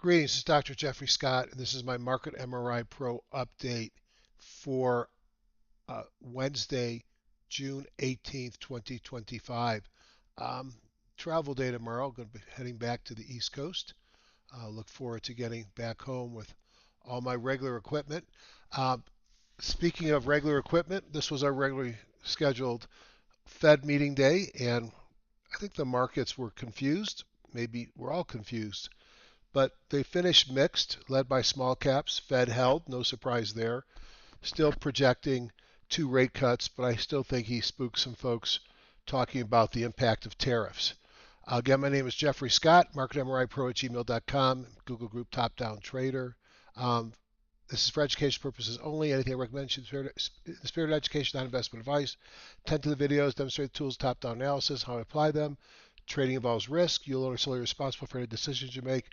Greetings, this is Dr. Jeffrey Scott, and this is my Market MRI Pro update for Wednesday, June 18th, 2025. Um, Travel day tomorrow. Going to be heading back to the East Coast. Look forward to getting back home with all my regular equipment. Um, Speaking of regular equipment, this was our regularly scheduled Fed meeting day, and I think the markets were confused. Maybe we're all confused, but they finished mixed, led by small caps. Fed held, no surprise there. Still projecting 2 rate cuts, but I still think he spooked some folks talking about the impact of tariffs. Again, my name is Jeffrey Scott, marketmripro@gmail.com, Google Group Top Down Trader. Um, this is for education purposes only. Anything I recommend should be in the spirit of education, not investment advice. 10 to the videos demonstrate the tools, top-down analysis, how I apply them. Trading involves risk. You'll are solely responsible for any decisions you make.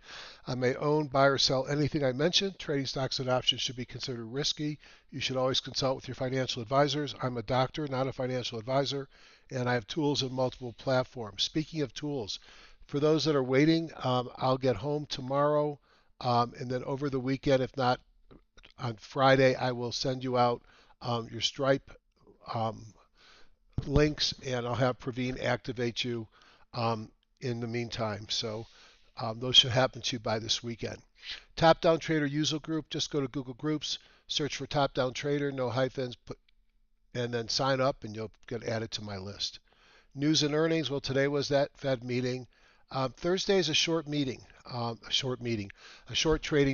I may own, buy, or sell anything I mentioned. Trading stocks and options should be considered risky. You should always consult with your financial advisors. I'm a doctor, not a financial advisor, and I have tools in multiple platforms. Speaking of tools, for those that are waiting, I'll get home tomorrow, and then over the weekend, if not on Friday, I will send you out your Stripe um, links, and I'll have Praveen activate you in the meantime. So those should happen to you by this weekend. Top Down Trader user group, just go to Google Groups, search for Top Down Trader, no hyphens, and then sign up and you'll get added to my list. News and earnings, well, today was that Fed meeting. Thursday is a short trading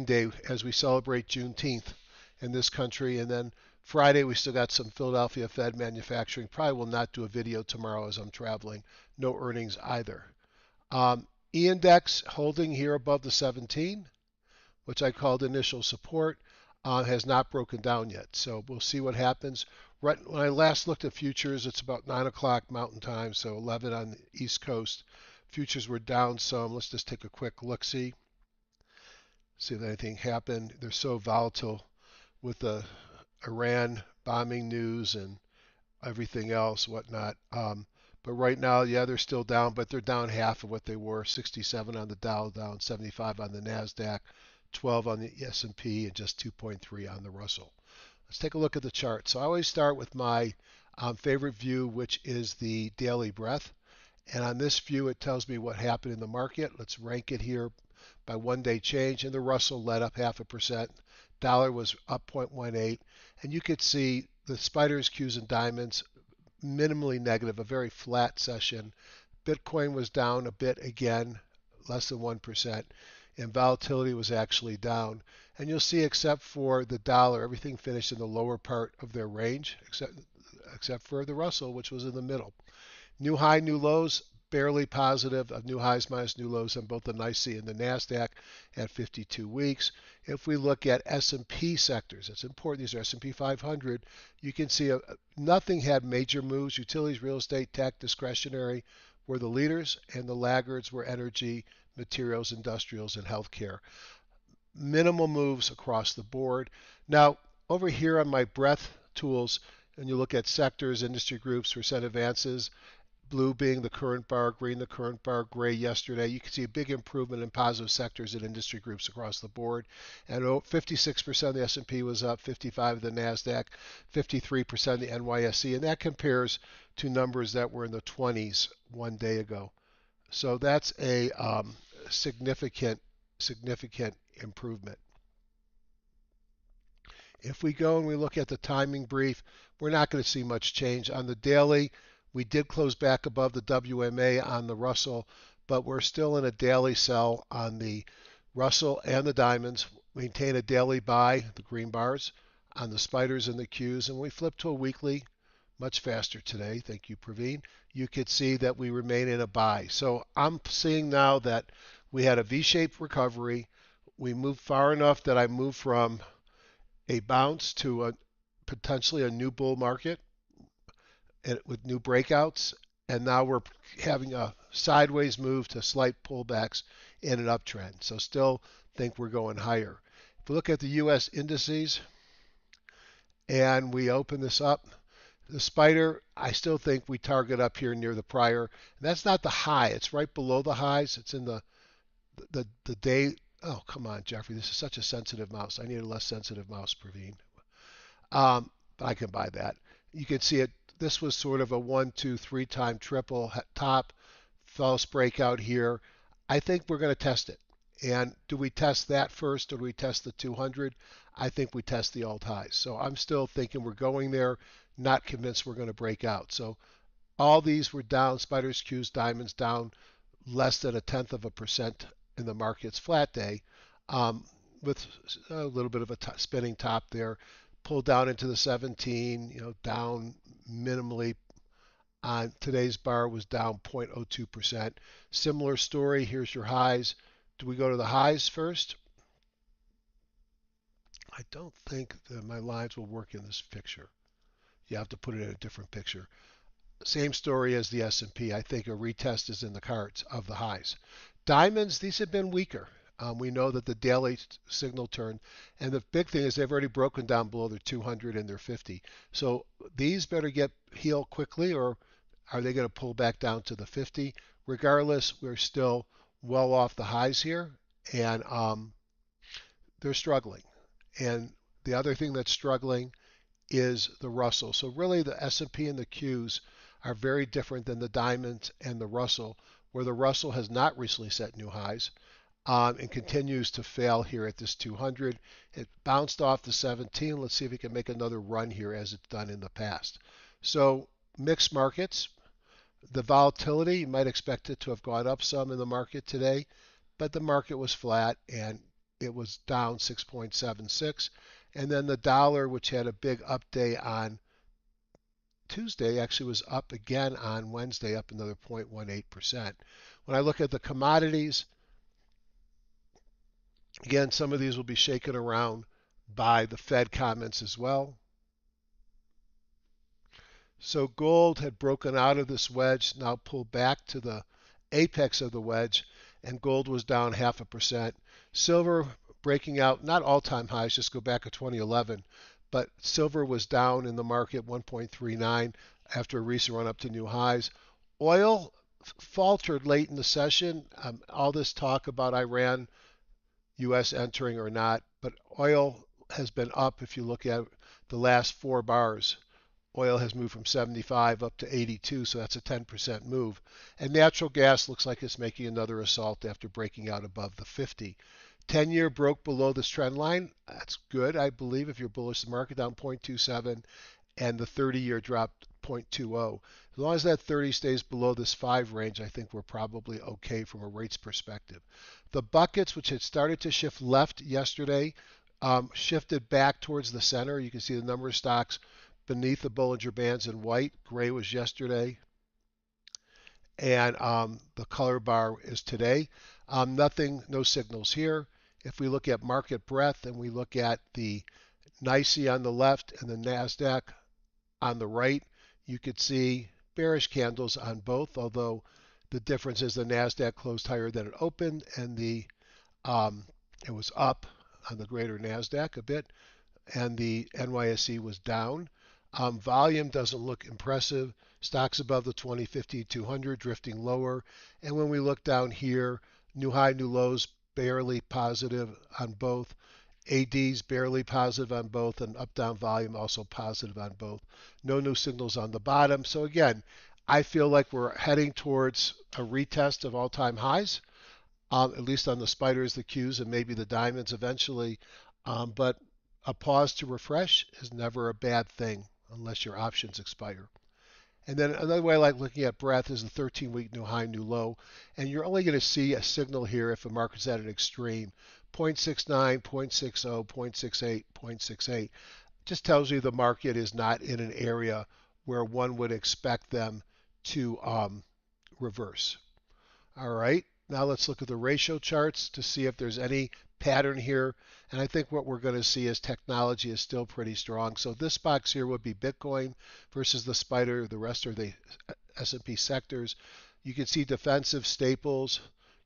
day as we celebrate Juneteenth in this country. And then Friday, we still got some Philadelphia Fed manufacturing. Probably will not do a video tomorrow as I'm traveling. No earnings either. E-index holding here above the 17, which I called initial support, has not broken down yet. So we'll see what happens. Right when I last looked at futures, it's about 9 o'clock Mountain Time, so 11 on the East Coast. Futures were down some. Let's just take a quick look-see. See if anything happened. They're so volatile with the Iran bombing news and everything else, whatnot. But right now, yeah, they're still down, but they're down half of what they were. 67 on the Dow, down 75 on the Nasdaq, 12 on the S&P, and just 2.3 on the Russell. Let's take a look at the chart. So I always start with my favorite view, which is the daily breadth. And on this view, it tells me what happened in the market. Let's rank it here by 1-day change. And the Russell led up 0.5%. Dollar was up 0.18. And you could see the spiders, Qs, and diamonds minimally negative, a very flat session. Bitcoin was down a bit again, less than 1%. And volatility was actually down. And you'll see, except for the dollar, everything finished in the lower part of their range, except for the Russell, which was in the middle. New high, new lows, barely positive of new highs minus new lows on both the NYSE and the Nasdaq at 52 weeks. If we look at S&P sectors, it's important, these are S&P 500, you can see nothing had major moves. Utilities, real estate, tech, discretionary were the leaders, and the laggards were energy, materials, industrials, and healthcare. Minimal moves across the board. Now, over here on my breadth tools, and you look at sectors, industry groups, percent advances, blue being the current bar, green the current bar, gray yesterday. You can see a big improvement in positive sectors and industry groups across the board. And 56% of the S&P was up, 55% of the Nasdaq, 53% of the NYSE, and that compares to numbers that were in the 20s 1 day ago. So that's a significant improvement. If we go and we look at the timing brief, we're not going to see much change. On the daily, we did close back above the WMA on the Russell, but we're still in a daily sell on the Russell and the diamonds. Maintain a daily buy, the green bars, on the spiders and the Qs, and we flip to a weekly much faster today. Thank you, Praveen. You could see that we remain in a buy. So I'm seeing now that we had a V-shaped recovery. We moved far enough that I moved from a bounce to potentially a new bull market with new breakouts, and now we're having a sideways move to slight pullbacks in an uptrend. So still think we're going higher. If we look at the U.S. indices and we open this up, the spider, I still think we target up here near the prior. And that's not the high. It's right below the highs. It's in the day Oh, come on, Jeffrey. This is such a sensitive mouse. I need a less sensitive mouse, Praveen. But I can buy that. You can see it. This was sort of a 1, 2, 3 time triple top, false breakout here. I think we're going to test it. And do we test that first or do we test the 200? I think we test the alt highs. So I'm still thinking we're going there, not convinced we're going to break out. So all these were down, spiders, Qs, diamonds down less than 0.1% in the market's flat day, um, with a little bit of a spinning top there, pulled down into the 17, down minimally. On today's bar was down 0.02%. Similar story. Here's your highs. Do we go to the highs first? I don't think that my lines will work in this picture. You have to put it in a different picture. Same story as the S&P. I think a retest is in the cards of the highs. Diamonds, these have been weaker. We know that the daily signal turned, and the big thing is they've already broken down below their 200 and their 50. So these better get healed quickly, or are they going to pull back down to the 50? Regardless, we're still well off the highs here, and they're struggling. And the other thing that's struggling is the Russell. So really the S&P and the Qs are very different than the diamonds and the Russell, where the Russell has not recently set new highs, and continues to fail here at this 200. It bounced off the 17. Let's see if it can make another run here as it's done in the past. So mixed markets. The volatility, you might expect it to have gone up some in the market today, but the market was flat and it was down 6.76. And then the dollar, which had a big up day on Tuesday, actually was up again on Wednesday, up another 0.18%. When I look at the commodities, again, some of these will be shaken around by the Fed comments as well. So gold had broken out of this wedge, now pulled back to the apex of the wedge, and gold was down 0.5%. Silver breaking out, not all-time highs, just go back to 2011, but silver was down in the market 1.39 after a recent run up to new highs. Oil faltered late in the session. All this talk about Iran, U.S. entering or not, but oil has been up. If you look at the last 4 bars, oil has moved from 75 up to 82, so that's a 10% move. And natural gas looks like it's making another assault after breaking out above the 50. 10-year broke below this trend line. That's good, I believe, if you're bullish. The market down 0.27, and the 30-year dropped 0.20. As long as that 30 stays below this 5 range, I think we're probably okay from a rates perspective. The buckets, which had started to shift left yesterday, shifted back towards the center. You can see the number of stocks beneath the Bollinger Bands in white. Gray was yesterday, and the color bar is today. No signals here. If we look at market breadth and we look at the NYSE on the left and the NASDAQ on the right, you could see bearish candles on both, although the difference is the NASDAQ closed higher than it opened, and it was up on the greater NASDAQ a bit, and the NYSE was down. Volume doesn't look impressive. Stocks above the 20, 50, 200 drifting lower. And when we look down here, new high, new lows, barely positive on both. ADs barely positive on both, and up-down volume also positive on both. No new signals on the bottom. So again, I feel like we're heading towards a retest of all-time highs, at least on the spiders, the Qs, and maybe the diamonds eventually. But a pause to refresh is never a bad thing unless your options expire. And then another way I like looking at breadth is the 13-week new high, new low. And you're only going to see a signal here if the market's at an extreme. 0.69, 0.60, 0.68, 0.68. Just tells you the market is not in an area where one would expect them to reverse. All right, now let's look at the ratio charts to see if there's any pattern here. And I think what we're going to see is technology is still pretty strong. So this box here would be Bitcoin versus the spider. The rest are the S&P sectors. You can see defensive staples,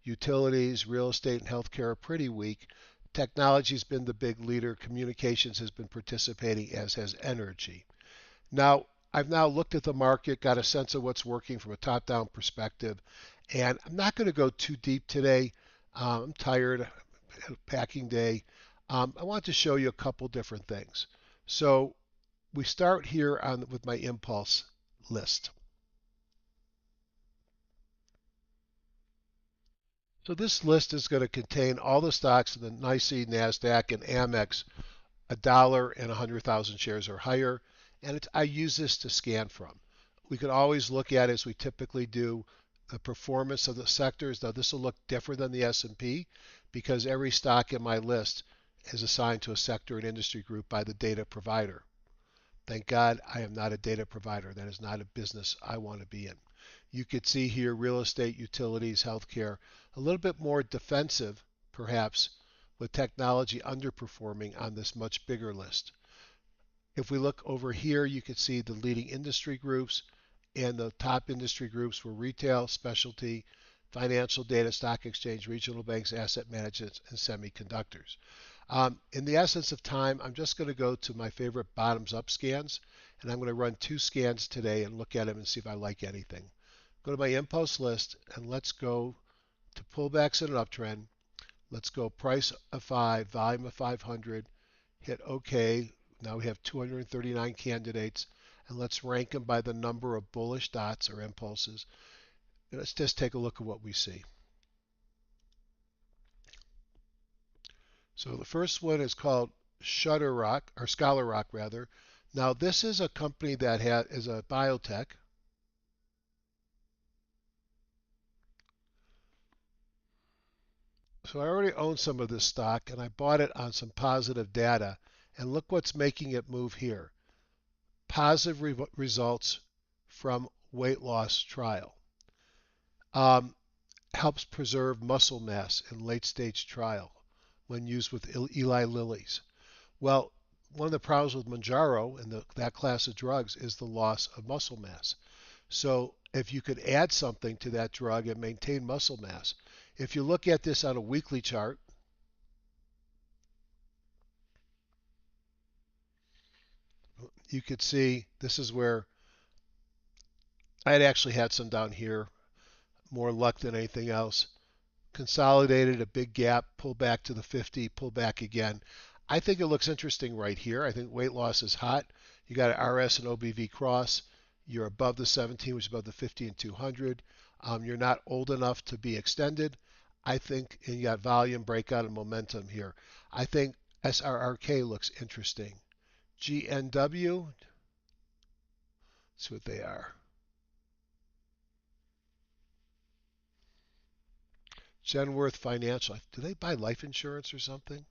utilities, real estate, and healthcare are pretty weak. Technology's been the big leader. Communications has been participating, as has energy. Now, I've now looked at the market, got a sense of what's working from a top-down perspective, and I'm not going to go too deep today. I'm tired. packing day. I want to show you a couple different things. So we start here with my impulse list. So this list is going to contain all the stocks in the NYSE, NASDAQ, and Amex, $1 and 100,000 shares or higher. And I use this to scan from. We could always look at, as we typically do, the performance of the sectors. Now this will look different than the S&P because every stock in my list is assigned to a sector and industry group by the data provider. Thank God I am not a data provider. That is not a business I want to be in. You could see here real estate, utilities, healthcare, a little bit more defensive perhaps, with technology underperforming on this much bigger list. If we look over here, you can see the leading industry groups, and the top industry groups were retail, specialty, financial data, stock exchange, regional banks, asset management, and semiconductors. In the essence of time, I'm just going to go to my favorite bottoms up scans, and I'm going to run 2 scans today and look at them and see if I like anything. Go to my impulse list, and let's go to pullbacks in an uptrend. Let's go price of 5, volume of 500, hit OK. Now we have 239 candidates, and let's rank them by the number of bullish dots or impulses. And let's just take a look at what we see. So the first one is called Shutter Rock, or Scholar Rock rather. Now this is a company that is a biotech. So I already own some of this stock, and I bought it on some positive data. And look what's making it move here. Positive results from weight loss trial. Helps preserve muscle mass in late stage trial when used with Eli Lilly's. Well, one of the problems with Mounjaro and that class of drugs is the loss of muscle mass. So if you could add something to that drug and maintain muscle mass, if you look at this on a weekly chart, you could see this is where I had actually had some down here, more luck than anything else. Consolidated a big gap, pull back to the 50, pull back again. I think it looks interesting right here. I think weight loss is hot. You got an RS and OBV cross. You're above the 17, which is above the 50 and 200. You're not old enough to be extended. I think, and you got volume, breakout, and momentum here. I think SRRK looks interesting. GNW, let's see what they are. Genworth Financial. Do they buy life insurance or something?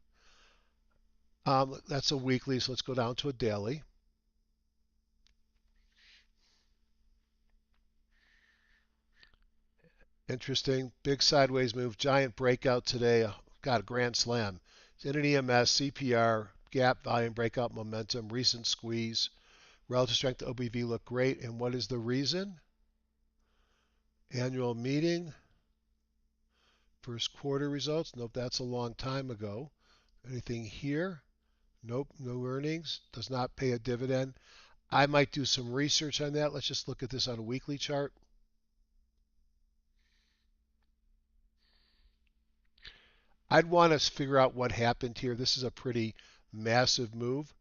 That's a weekly, so let's go down to a daily. Interesting. Big sideways move. Giant breakout today. Got a grand slam. It's in an EMS, CPR, gap, volume, breakout, momentum, recent squeeze. Relative strength to OBV look great. And what is the reason? Annual meeting. First quarter results. Nope, that's a long time ago. Anything here? Nope, no earnings. Does not pay a dividend. I might do some research on that. Let's just look at this on a weekly chart. I'd want to figure out what happened here. This is a pretty massive move,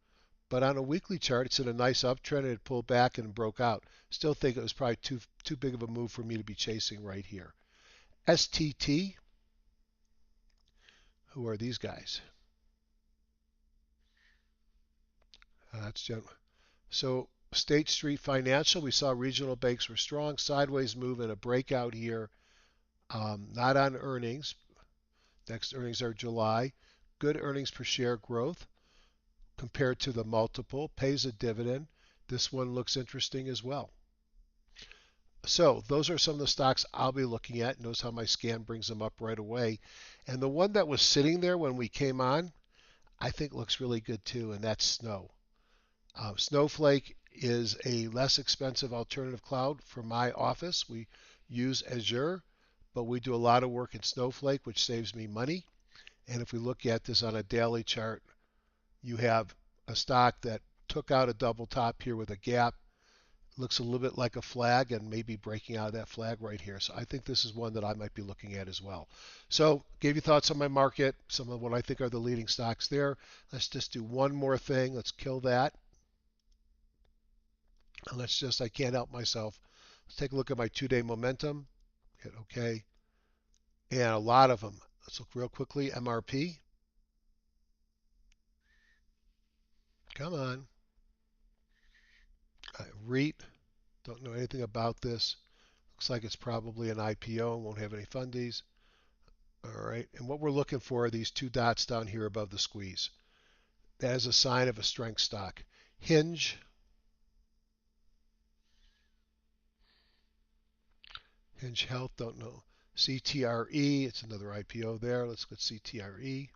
but on a weekly chart, it's in a nice uptrend and it pulled back and broke out. Still think it was probably too big of a move for me to be chasing right here. STT, who are these guys? That's general. So State Street Financial, we saw regional banks were strong, sideways move and a breakout here. Not on earnings. Next earnings are July. Good earnings per share growth compared to the multiple. Pays a dividend. This one looks interesting as well. So those are some of the stocks I'll be looking at. Notice how my scan brings them up right away. And the one that was sitting there when we came on, I think looks really good too, and that's Snow. Snowflake is a less expensive alternative cloud for my office. We use Azure, but we do a lot of work in Snowflake, which saves me money. And if we look at this on a daily chart, you have a stock that took out a double top here with a gap, Looks a little bit like a flag and maybe breaking out of that flag right here. So I think this is one that I might be looking at as well. So gave you thoughts on my market, some of what I think are the leading stocks there. Let's just do one more thing. Let's kill that. And let's just, I can't help myself. Let's take a look at my 2-day momentum. Hit OK. And a lot of them. Let's look real quickly. MRP. Come on. REIT. Don't know anything about this. Looks like it's probably an IPO. Won't have any fundies. All right. And what we're looking for are these 2 dots down here above the squeeze. That is a sign of a strength stock. Hinge. Hinge Health. Don't know. CTRE. It's another IPO there. Let's go CTRE.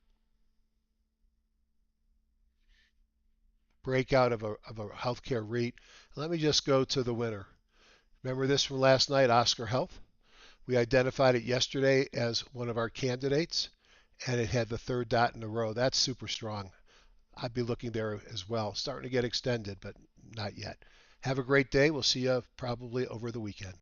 Breakout of a healthcare REIT. Let me just go to the winner. Remember this from last night, Oscar Health? We identified it yesterday as one of our candidates, and it had the 3rd dot in a row. That's super strong. I'd be looking there as well. Starting to get extended, but not yet. Have a great day. We'll see you probably over the weekend.